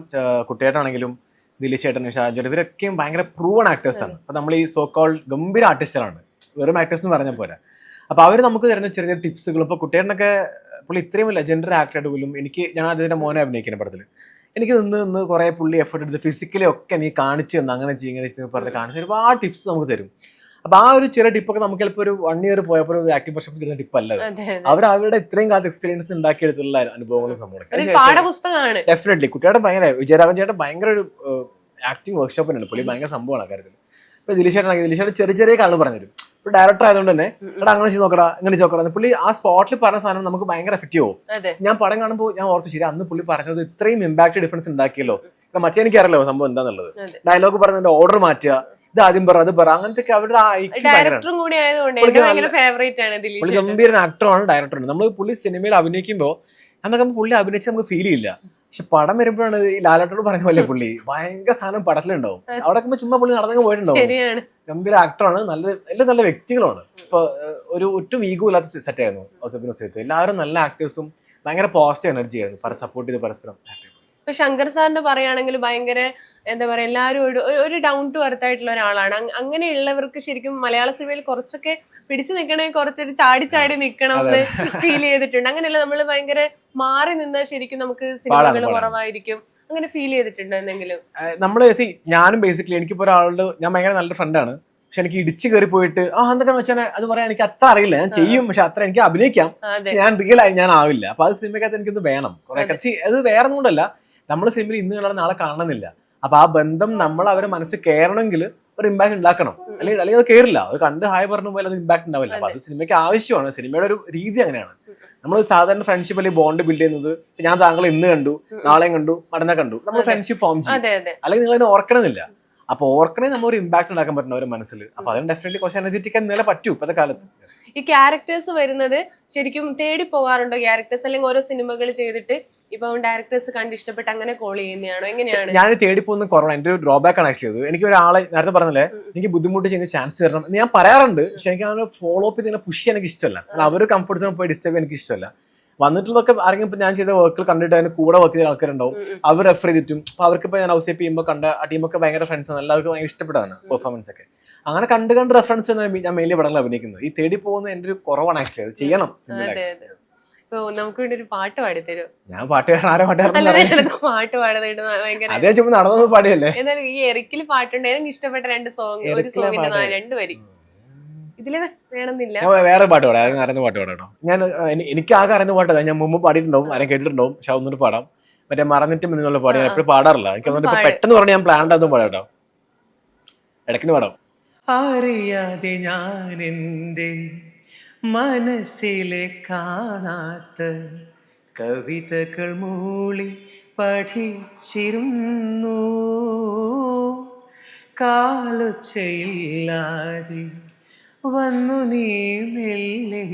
[SPEAKER 1] കുട്ടേട്ടാണെങ്കിലും ദിലീഷ് ചേട്ടൻ, ഷാജോൻ, ഇവരൊക്കെയും ഭയങ്കര പ്രൂവൺ ആക്ടേഴ്സാണ്. അപ്പൊ നമ്മൾ ഈ സോ കോൾഡ് ഗംഭീര ആർട്ടിസ്റ്റുകളാണ്, വെറും ആക്ടേഴ്സ് എന്ന് പറഞ്ഞാൽ പോരാ. അപ്പൊ അവർ നമുക്ക് തരുന്ന ചെറിയ ചെറിയ ടിപ്സുകൾ. ഇപ്പൊ കുട്ടേട്ടനൊക്കെ പുള്ളി ഇത്രയും ലെജൻഡറി ആക്ടറായിട്ട് പോലും ഞാൻ അദ്ദേഹത്തിന്റെ മോനെ അഭിനയിക്കുന്ന പടത്തിൽ എനിക്ക് നിന്ന് കുറെ പുള്ളി എഫേർട്ട് എടുത്ത് ഫിസിക്കലി ഒക്കെ നീ കാണിച്ചു തന്നു, അങ്ങനെ ചെയ്യും പറഞ്ഞ് കാണിച്ച് ഒരുപാട് ടിപ്സ് നമുക്ക് തരും. അപ്പൊ ആ ഒരു ചെറിയ ടിപ്പൊക്കെ നമുക്ക് ചിലപ്പോൾ ഒരു 1 year പോയപ്പോൾ ഒരു ആക്ടിംഗ് വർഷം കിട്ടുന്ന ടിപ്പ് അല്ല. അവരുടെ ഇത്രയും കാലത്ത് എക്സ്പീരിയൻസ് ഉണ്ടാക്കിയെടുത്തുള്ള അനുഭവങ്ങളും സംഭവം ഡെഫിനറ്റ്ലി. കുട്ടിയുടെ ഭയങ്കര വിജയരാഘവൻ ചേട്ടൻ ഭയങ്കര ഒരു ആക്ടിംഗ് വർക്ക്ഷോപ്പിനാണ് പുള്ളി, ഭയങ്കര സംഭവമാണ് കാര്യത്തിൽ. ഇപ്പൊ ദിലീഷ് ചേട്ടനാണെങ്കിൽ ദിലീഷ് ചേട്ടൻ ചെറിയ ചെറിയ കാര്യങ്ങൾ പറഞ്ഞുതരും. ഇപ്പൊ ഡയറക്ടർ ആയതുകൊണ്ട് തന്നെ എടാ അങ്ങനെ ചെയ്ത് നോക്കടാ, ഇങ്ങനെ നോക്കടാ, പുള്ളി ആ സ്പോട്ടിൽ പറഞ്ഞ സാധനം നമുക്ക് ഭയങ്കര എഫക്റ്റീവ് ആവും. ഞാൻ പടം കാണുമ്പോൾ ഞാൻ ഓർത്തു, ശരി അന്ന് പുള്ളി പറഞ്ഞത് ഇത്രയും ഇമ്പാക്ട് ഡിഫറൻസ് ഉണ്ടാക്കിയല്ലോ. മറ്റേ എനിക്കറിയാലോ സംഭവം എന്താന്നുള്ളത്. ഡയലോഗ് പറഞ്ഞതിന്റെ ഓർഡർ മാറ്റുക, ഇത് ആദ്യം പറ, അത് പറ, അങ്ങനത്തെ അവരുടെ പുള്ളി ഗംഭീര ആക്ടറാണ്, ഡയറക്ടറാണ്. നമ്മൾ പുള്ളി സിനിമയിൽ അഭിനയിക്കുമ്പോൾ അന്നൊക്കെ പുള്ളി അഭിനയിച്ച് നമുക്ക് ഫീൽ ചെയ്യില്ല. പക്ഷെ പടം വരുമ്പോഴാണ് ഈ ലാലേട്ടനോട് പറഞ്ഞ പോലെ പുള്ളി ഭയങ്കര സാധനം പടത്തിലുണ്ടാവും. അവിടെ ചുമ്മാ പുള്ളി നടന്നങ്ങ് പോയിട്ടുണ്ടാവും. ഗംഭീര ആക്ടറാണ്, നല്ല വ്യക്തികളാണ്. ഇപ്പൊ ഒട്ടും ഈഗോ ഇല്ലാത്ത സെറ്റ് ആയിരുന്നു ഔസേപ്പിന്റെ ഒസ്യത്ത്. എല്ലാവരും നല്ല ആക്ടേഴ്സും ഭയങ്കര പോസിറ്റീവ് എനർജി ആയിരുന്നു, സപ്പോർട്ട് ചെയ്ത് പരസ്പരം.
[SPEAKER 4] ഇപ്പൊ ശങ്കർ സാറിന്റെ പറയുകയാണെങ്കിൽ ഭയങ്കര എന്താ പറയാ എല്ലാവരും ഒരു ഡൗൺ ടു എർത്ത് ആയിട്ടുള്ള ഒരാളാണ്. അങ്ങനെയുള്ളവർക്ക് ശരിക്കും മലയാള സിനിമയിൽ കുറച്ചൊക്കെ പിടിച്ചു നിൽക്കണമെങ്കിൽ കുറച്ചൊരു ചാടി നിൽക്കണം എന്ന് ഫീൽ ചെയ്തിട്ടുണ്ട്. അങ്ങനെയല്ല നമ്മൾ ഭയങ്കര മാറി നിന്നാൽ ശരിക്കും നമുക്ക് സിനിമകൾ കുറവായിരിക്കും. അങ്ങനെ ഫീൽ ചെയ്തിട്ടുണ്ടോ എന്തെങ്കിലും?
[SPEAKER 1] നമ്മള് ഞാനും ബേസിക്കലി എനിക്കിപ്പോ ഒരാളോട് ഞാൻ ഭയങ്കര നല്ലൊരു ഫ്രണ്ടാണ്, പക്ഷെ എനിക്ക് ഇടിച്ചു കയറി പോയിട്ട് എന്തൊക്കെ വെച്ചാൽ അത് പറയാൻ എനിക്ക് അത്ര അറിയില്ല. ഞാൻ ചെയ്യും, പക്ഷെ അത്ര എനിക്ക് അഭിനയിക്കാം, ഞാൻ റിയൽ ആയി ഞാൻ ആവില്ല. അപ്പൊ അത് സിനിമയ്ക്കകത്ത് എനിക്കൊന്ന് വേണം കുറെ. അത് വേറെ ഒന്നും കൊണ്ടല്ല, നമ്മൾ സിനിമയിൽ ഇന്ന് കാണാൻ നാളെ കാണണമെന്നില്ല. അപ്പൊ ആ ബന്ധം നമ്മൾ അവരെ മനസ്സിൽ കയറണമെങ്കിൽ ഒരു ഇമ്പാക്ട് ഉണ്ടാക്കണം, അല്ലെങ്കിൽ അത് കയറില്ല. അത് കണ്ട് ഹായ് പറഞ്ഞു പോയാൽ അത് ഇമ്പാക്ട് ഉണ്ടാവില്ല. അപ്പൊ അത് സിനിമയ്ക്ക് ആവശ്യമാണ്. സിനിമയുടെ ഒരു രീതി അങ്ങനെയാണ്. നമ്മൾ സാധാരണ ഫ്രണ്ട്ഷിപ്പ് അല്ലെങ്കിൽ ബോണ്ട് ബിൽഡ് ചെയ്യുന്നത്, ഞാൻ താങ്കളെ ഇന്ന് കണ്ടു, നാളെയും കണ്ടു, മടന്ന കണ്ടു, നമ്മൾ ഫ്രണ്ട്ഷിപ്പ് ഫോം ചെയ്യും. അല്ലെങ്കിൽ നിങ്ങൾ അതിനെ ഓർക്കണമെന്നില്ല. അപ്പൊ ഓർക്കണേ നമ്മൾ ഒരു ഇമ്പാക്ട് ഉണ്ടാക്കാൻ പറ്റുന്ന ഒരു മനസ്സിൽ. അപ്പൊ അതിന് ഡെഫിനറ്റ്ലി കുറച്ച് എനർജറ്റിക് നില പറ്റൂ ഇപ്പോഴത്തെ കാലത്ത്.
[SPEAKER 4] ഈ ക്യാരക്ടേഴ്സ് വരുന്നത് ശരിക്കും തേടി പോകാറുണ്ടോ ക്യാരക്ടേഴ്സ്, അല്ലെങ്കിൽ ഓരോ സിനിമകൾ ചെയ്തിട്ട് ഇപ്പൊ ഡയറക്ടേഴ്സ് കണ്ട് ഇഷ്ടപ്പെട്ട് അങ്ങനെ കോൾ ചെയ്യുന്നതാണോ, എങ്ങനെയാണ്?
[SPEAKER 1] ഞാൻ തേടി പോകുന്ന കുറവാണ്. എന്റെ ഒരു ഡ്രോബാക്ക് ആണ് ആക്ച്വലി അത്. എനിക്ക് ഒരാളെ നേരത്തെ പറഞ്ഞല്ലേ എനിക്ക് ബുദ്ധിമുട്ട് ചെയ്യുന്ന ചാൻസ് തരണം എന്ന് ഞാൻ പറയാറുണ്ട്. പക്ഷെ എനിക്ക് അങ്ങനെ ഫോളോ അപ്പ് ചെയ്യുന്ന പുഷ് ചെയ്യാൻ എനിക്ക് ഇഷ്ടമല്ല. അവർ കംഫർട്ട് സോൺ പോയി ഡിസ്റ്റർബ് എനിക്ക് ഇഷ്ടമല്ല. വന്നിട്ടുള്ളതൊക്കെ ആരെങ്കിലും ഇപ്പൊ ഞാൻ ചെയ്ത വർക്കുകൾ കണ്ടിട്ട് അതിന് കൂടെ വർക്ക് ചെയ്ത ആൾക്കാരുണ്ടാവും, അവർ റെഫർ ചെയ്തിട്ടും. അപ്പൊ അവർക്ക് ഇപ്പൊ ഞാൻ ഔസേപ്പ് ചെയ്യുമ്പോൾ കണ്ട ആ ടീമൊക്കെ ഭയങ്കര ഫ്രണ്ട്സ് ആണ്, എല്ലാവർക്കും ഭയങ്കര ഇഷ്ടപ്പെട്ടതാണ് പെർഫോമൻസ് ഒക്കെ. അങ്ങനെ കണ്ട് റെഫറൻസ് ഞാൻ മെയിൻലി പടങ്ങൾ അഭിനയിക്കുന്നത്. ഈ തേടി പോകുന്നത് എന്റെ ഒരു കുറവാണ് ആക്ച്വലി. അത് ചെയ്യണം.
[SPEAKER 4] നമുക്ക് വേണ്ടി ഒരു പാട്ട് പാടിത്തരും.
[SPEAKER 1] ഞാൻ പാട്ടുകാരൻ ആരെ
[SPEAKER 4] പാട്ട് പാടുന്നതായിട്ട് ഭയങ്കര
[SPEAKER 1] അതേ ചുമ്മാ നടന്നത് പാടിയല്ലേ.
[SPEAKER 4] എന്നാലും ഈ എറിക്കിൽ പാട്ടുണ്ട്, ഏതെങ്കിലും ഇഷ്ടപ്പെട്ട 2 സോങ്, ഒരു സോങ്ങിന്റെ 2 വരി ഇതിലെ വേണമെന്നില്ല.
[SPEAKER 1] വേറെ പാട്ട് പാടാം, ആരും അറിയുന്ന പാട്ട് പാടാം. ഞാൻ എനിക്ക് ആകെ അറിയുന്ന പാട്ട് ഞാൻ മുമ്പ് പാടിയിട്ടുണ്ടാവും, ആരും കേട്ടിട്ടുണ്ടാവും. പക്ഷെ ഒന്നിട്ട് പാടാം. മറ്റേ മറന്നിട്ട് എന്നുള്ള പാടി ഞാൻ എപ്പോഴും പാടാറില്ല. എനിക്ക് ഒന്നിട്ട് പെട്ടെന്ന് പറഞ്ഞ് ഞാൻ പ്ലാൻ അതും പാടാം കേട്ടോ. ഇടയ്ക്ക് പാടാം. അറിയാതെ ഞാൻ എൻ്റെ മനസ്സിലെ കാണാത്ത കവിതകൾ മൂളി പഠിച്ചിരുന്നു, കാലൊച്ചയില്ലാതെ വന്നു നീ മെല്ലെ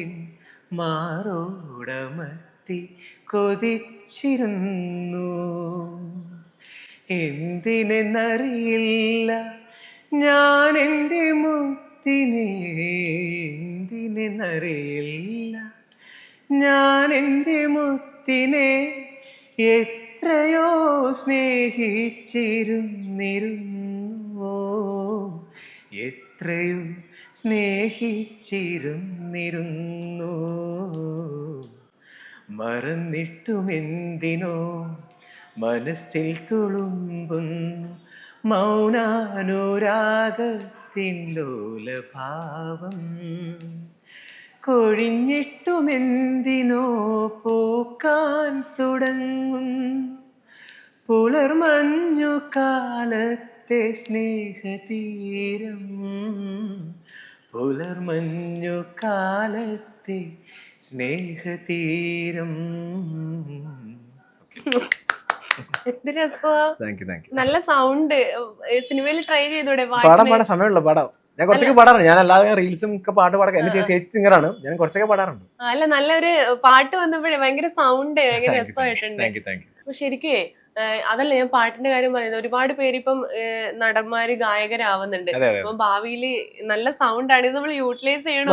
[SPEAKER 1] മാറോടമത്തി കൊതിച്ചിരുന്നു. എന്തിനെന്നറിയില്ല ഞാൻ എൻ്റെ മുത്തിനെ, എന്തിനെന്നറിയില്ല ഞാൻ എൻ്റെ മുത്തിനെ എത്രയോ സ്നേഹിച്ചിരുന്നിരുന്നു, എത്രയോ സ്നേഹിച്ചിരുന്നിരുന്നു. മറന്നിട്ടുമെന്തിനോ മനസ്സിൽ തുളുമ്പുന്നു മൗനാനുരാഗത്തിൻ ലോലഭാവം. കൊഴിഞ്ഞിട്ടുമെന്തിനോ പൂക്കാൻ തുടങ്ങും പുലർമഞ്ഞു കാലത്തെ സ്നേഹതീരം, പുലർമഞ്ഞു കാലത്തെ സ്നേഹതീരം.
[SPEAKER 4] എന്ത് രസമാ, നല്ല സൗണ്ട്. സിനിമയിൽ ട്രൈ ചെയ്തൂടെ?
[SPEAKER 1] പാടാൻ സമയമുള്ള പാടാം. ഞാൻ കുറച്ചൊക്കെ പാടാറുണ്ട്. ഞാൻ അല്ലാതെ റീൽസും ഒക്കെ പാട്ട് പാടാം. എന്റെ ചേച്ചി സിംഗറാണ്, ഞാൻ കുറച്ചൊക്കെ പാടാറുണ്ട്.
[SPEAKER 4] അല്ല, നല്ലൊരു പാട്ട് വന്നപ്പോഴേ ഭയങ്കര സൗണ്ട് ഭയങ്കര രസമായിട്ടുണ്ട്. അപ്പൊ ശരിക്കേ അതല്ല ഞാൻ പാട്ടിന്റെ കാര്യം പറയുന്നത്, ഒരുപാട് പേര് ഇപ്പം നടന്മാര് ഗായകരാവുന്നുണ്ട്. അപ്പൊ ഭാവിയില് നല്ല സൗണ്ട് ആണ്, ഇത് നമ്മൾ യൂട്ടിലൈസ് ചെയ്യണോ?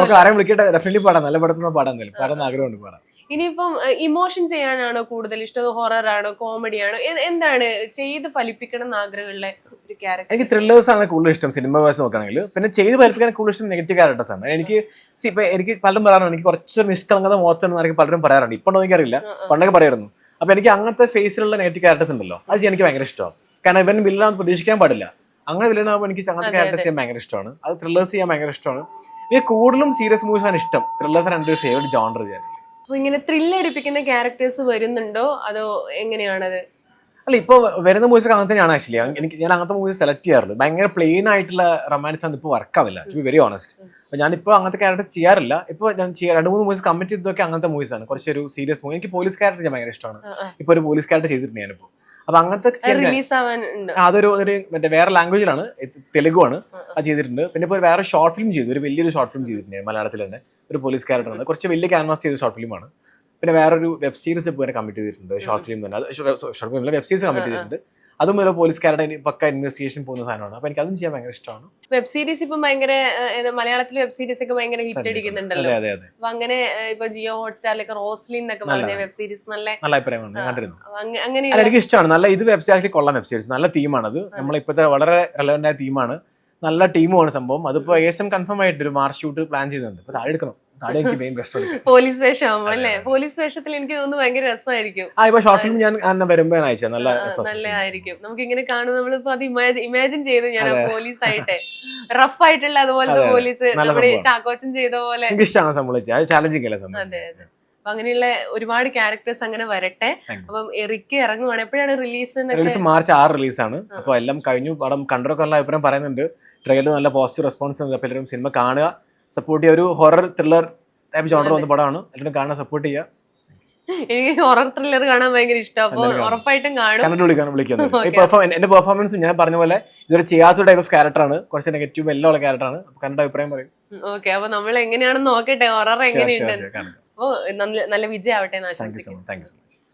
[SPEAKER 4] ഇനിയിപ്പം ഇമോഷൻ ചെയ്യാനാണോ കൂടുതൽ ഇഷ്ടം, ഹൊറർ ആണോ, കോമഡി ആണോ, എന്താണ് ചെയ്ത് ഫലിപ്പിക്കണം എന്ന് ആഗ്രഹമുള്ള ഒരു ക്യാരക്ടർ?
[SPEAKER 1] എനിക്ക് ത്രില്ലേഴ്സ് ആണ് കൂടുതൽ ഇഷ്ടം സിനിമ വൈസ് നോക്കുകയാണെങ്കിൽ. പിന്നെ ചെയ്ത് ഫലിപ്പിക്കാൻ കൂടുതൽ ഇഷ്ടം നെഗറ്റീവ് ക്യാരക്ടേഴ്സ് ആണ്. എനിക്ക് പലരും പറയാറുണ്ട് എനിക്ക് കുറച്ചൊരു നിഷ്കളങ്കത മുഖത്തെന്ന് പലരും പറയാറുണ്ട്. ഇപ്പൊ എനിക്കറിയില്ല, പണ്ടൊക്കെ പറയായിരുന്നു. അപ്പൊ എനിക്ക് അങ്ങനത്തെ ഫേസിലുള്ള നെഗറ്റീവ് ക്യാരക്ടേഴ്സ് ഉണ്ടല്ലോ, അത് എനിക്ക് ഭയങ്കര ഇഷ്ടമാണ്. കാരണം ഇവൻ വില്ലനാന്ന് പ്രതീക്ഷിക്കാൻ പാടില്ല. അങ്ങനെ വില്ലനാകുമ്പോൾ എനിക്ക് അങ്ങനത്തെ ക്യാരക്ടേഴ്സ് ചെയ്യാൻ ഭയങ്കര ഇഷ്ടമാണ്. അത് ത്രില്ലേഴ്സ് ചെയ്യാൻ ഭയങ്കര ഇഷ്ടമാണ്. എനിക്ക് കൂടുതലും സീരിയസ് മൂവീസ് ആണ് ഇഷ്ടം. ത്രില്ലേഴ്സ് ആണ് എൻ്റെ ഒരു ഫേവറേറ്റ് ജോണർ ചെയ്യാൻ.
[SPEAKER 4] അപ്പൊ ഇങ്ങനെ ത്രില്ല് അടിപ്പിക്കുന്ന ക്യാരക്ടേഴ്സ് വരുന്നുണ്ടോ അതോ എങ്ങനെയാണത്?
[SPEAKER 1] അല്ല, ഇപ്പൊ വരുന്ന മൂവീസ് അങ്ങനെ തന്നെയാണ് ആക്ച്വലി. ഞാൻ അങ്ങനത്തെ മൂവീസ് സെലക്ട് ചെയ്യാറുള്ളൂ. ഭയങ്കര പ്ലെയിൻ ആയിട്ടുള്ള റൊമാൻസ് ആണ് ഇപ്പോൾ വർക്ക് ആവില്ല, ടു ബി വെരി ഓണസ്റ്റ്. അപ്പൊ ഞാനിപ്പോൾ അങ്ങനത്തെ ക്യാരക്ടേഴ്സ് ചെയ്യാറില്ല. ഇപ്പോൾ ഞാൻ 2-3 മൂവീസ് കമ്മിറ്റ് ചെയ്തതൊക്കെ അങ്ങനത്തെ മൂവീസ് ആണ്. കുറച്ചൊരു സീരിയസ് മൂവി. എനിക്ക് പോലീസ് ക്യാരക്ടർ ഞാൻ ഭയങ്കര ഇഷ്ടമാണ്. ഇപ്പൊ ഒരു പോലീസ് ക്യാരക്ടർ ചെയ്തിട്ടുണ്ട് ഞാനിപ്പോ. അപ്പൊ അങ്ങനത്തെ അതൊരു മറ്റേ വേറെ ലാംഗ്വേജിലാണ്, തെലുഗു ആണ് അത് ചെയ്തിട്ടുണ്ട്. പിന്നെ ഇപ്പോൾ വേറെ ഷോർട്ട് ഫിലിം ചെയ്തു, ഒരു വലിയൊരു ഷോർട്ട് ഫിലിം ചെയ്തിട്ടുണ്ട് മലയാളത്തിൽ തന്നെ. ഒരു പോലീസ് ക്യാരക്ടറാണ്, കുറച്ച് വലിയ ക്യാൻവാസ് ചെയ്ത ഷോർട്ട് ഫിലിമാണ്. പിന്നെ വേറൊരു വെബ് സീരീസ് ഇപ്പോൾ കമ്മിറ്റ് ചെയ്തിട്ടുണ്ട്, ഷോർട്ട് ഫിലിം തന്നെ. Short film web series commit ചെയ്തിട്ടുണ്ട്. അതും ഒരു പോലീസ് ക്യാരക്ടർ പക്ക ഇൻവെസ്റ്റിഗേഷൻ പോകുന്ന സാധനമാണ്. അപ്പൊ എനിക്ക് അതും ചെയ്യാൻ ഭയങ്കര ഇഷ്ടമാണ്.
[SPEAKER 4] വെബ് സീരീസ് ഇപ്പം ഭയങ്കര മലയാളത്തിലെ വെബ് സീരീസ് ഒക്കെ ഭയങ്കര ഹിറ്റ് അടിക്കുന്നുണ്ടല്ലോ. അപ്പൊ അങ്ങനെ ഇപ്പൊ ജിയോ ഹോട്ട്സ്റ്റാറിലൊക്കെ റോസ്ലിൻ എന്നൊക്കെ പറഞ്ഞ വെബ് സീരീസ് നല്ല
[SPEAKER 1] അഭിപ്രായമാണ്, കണ്ടിരുന്നു.
[SPEAKER 4] അങ്ങനെ
[SPEAKER 1] എനിക്ക് ഇഷ്ടമാണ്. നല്ല ഇത് വെബ് സീരീസ് കൊള്ളാം. വെബ് സീരീസ് നല്ല തീമാണ്. അത് നമ്മളിപ്പോഴത്തെ വളരെ റെലവന്റ് ആയ തീമാണ്. നല്ല ടീമുമാണ് സംഭവം. അതിപ്പോ ഏകദേശം കൺഫേം ആയിട്ട് ഒരു മാർച്ച് ഷൂട്ട് പ്ലാൻ ചെയ്യുന്നുണ്ട്. അപ്പൊ താഴെ എടുക്കണം.
[SPEAKER 4] പോലീസ് വേഷം അല്ലേ? പോലീസ് വേഷത്തിൽ എനിക്ക് തോന്നുന്നു ഭയങ്കര രസമായിരിക്കും.
[SPEAKER 1] ഷോർട്ട് ഫിലിം ഞാൻ വരുമ്പോ
[SPEAKER 4] നല്ലതായിരിക്കും. നമുക്ക് ഇങ്ങനെ കാണുമ്പോൾ നമ്മളിപ്പോ അത് ഇമാജിൻ ചെയ്തു. ഞാൻ പോലീസ് ആയിട്ട് റഫ് ആയിട്ടുള്ള അതുപോലത്തെ പോലീസ് നമ്മുടെ ചാക്കോച്ചൻ ചെയ്ത പോലെ. അതെ. അപ്പൊ അങ്ങനെയുള്ള ഒരുപാട് ക്യാരക്ടേഴ്സ് അങ്ങനെ വരട്ടെ. അപ്പം എറിക്ക് ഇറങ്ങുവാണ്. എപ്പോഴാണ് റിലീസ്?
[SPEAKER 1] മാർച്ച് 6 റിലീസാണ്. അപ്പൊ എല്ലാം കഴിഞ്ഞു. പടം കണ്ടൊക്കെ നല്ല അഭിപ്രായം പറയുന്നുണ്ട്. ട്രെയിലർ നല്ല പോസിറ്റീവ് റെസ്പോൺസ് ഉണ്ട്. അപ്പൊ എല്ലാവരും സിനിമ കാണുക, സപ്പോർട്ട് ചെയ്യുക. ഒരു ഹൊറർ ത്രില്ലർ ടൈപ്പ് ജോണർ വന്ന പടമാണ്. എല്ലാവരും കാണാൻ സപ്പോർട്ട് ചെയ്യുക.
[SPEAKER 4] എനിക്ക് ഹൊറർ ത്രില്ലർ കാണാൻ ഭയങ്കര ഇഷ്ടം, അപ്പൊ ഉറപ്പായിട്ടും കാണും.
[SPEAKER 1] കണ്ടിട്ട് വിളിക്കാൻ എന്റെ പെർഫോമൻസ് ഞാൻ പറഞ്ഞ പോലെ ഇതൊരു ചെയ്യാത്ത ടൈപ്പ് ഓഫ് ക്യാരക്ടറാണ്, കുറച്ച് നെഗറ്റീവ് എല്ലാം ഉള്ള ക്യാരക്ടറാണ്. കണ്ട അഭിപ്രായം പറയും.
[SPEAKER 4] ഓക്കെ, അപ്പൊ നമ്മൾ എങ്ങനെയാണെന്ന് നോക്കട്ടെ ഹൊറർ എങ്ങനെയുണ്ട്. അപ്പൊ നല്ല വിജയം ആവട്ടെ എന്ന്
[SPEAKER 1] താങ്ക് യു
[SPEAKER 4] ആശംസിക്കുന്നു.
[SPEAKER 1] So much.